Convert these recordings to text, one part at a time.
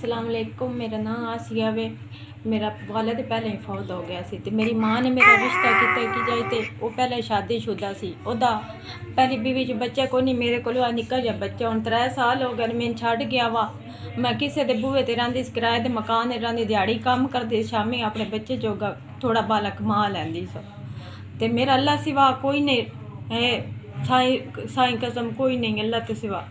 अस्सलाम वालेकुम। मेरा नाम आसिया वे। मेरा वालिद पहले ही फौत हो गया सी ते मेरी माँ ने मेरा रिश्ता किया कि जाए ते वो पहले शादीशुदा सी। ओदा पहली बीवी च बच्चा कोई नहीं, मेरे को निक्का जिहा बच्चा हुण 3 साल हो गए मैनू छड्ड गया वा। मैं किसी दे बूहे ते रहिंदी सी, किराए दे मकान रहिंदी, दिहाड़ी कम करदी, शामी अपने बच्चे जोगा थोड़ा बाला कमा लैंदी सी। ते मेरा अल्लाह सिवा कोई नहीं है, साईं कसम कोई नहीं अल्लाह तो सिवा।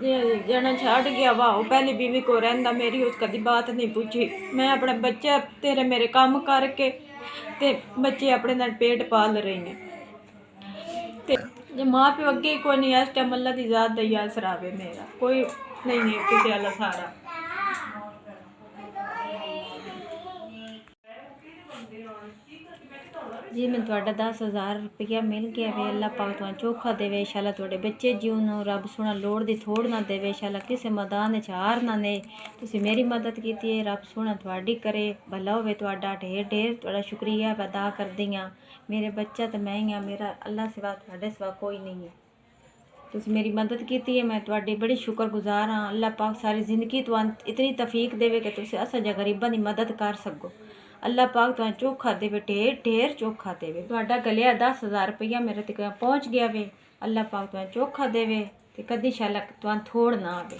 जना छड़ गया वा वो पहली बीवी को रहिंदा, मेरी उस कदी बात नहीं पूछी। मैं अपने बच्चे तेरे मेरे काम करके ते बच्चे अपने नाल पेट पाल रही हैं। ते जे माँ प्यो अगे ही कोई नहीं, इस टाइम अल्लाह की ज़ात दा ही आसरा वे, मेरा कोई नहीं है किसी वाला सहारा। जी मैं तुहाडा 10,000 रुपया मिल गया वे। अल्लाह पाक तुहानू चोखा देवे, इंशाल्लाह तुहाडे बच्चे जीवन, रब सोना लोड़ दी थोड़ ना देवे, इंशाल्लाह किसी मैदान च हार ना ने। तुसी मेरी मदद की है, रब सोना तुहाडी करे, भला होवे तुहाडा। ढेर ढेर तुहाडा शुक्रिया अदा करदी हां। मेरे बच्चा तो मैं ही हां, मेरा अल्लाह सिवा तुहाडे सिवा कोई नहीं है। तुसी मेरी मदद की है, मैं तुहाडी बड़ी शुक्रगुजार हाँ। अल्लाह पाक सारी ज़िंदगी तुहानू इतनी तौफीक देवे कि तुसी असा जा गरीबां दी मदद कर सको। अल्लाह पाक तुहानू चोखा देवे, ढेर ढेर चोखा देवे। तुहाडा गलिया 10,000 रुपया मेरे तक पहुँच गया वे। अल्लाह पाक तुहानू चोखा देवे ते कदी इंशाल्लाह तुहानू थोड़ ना आवे।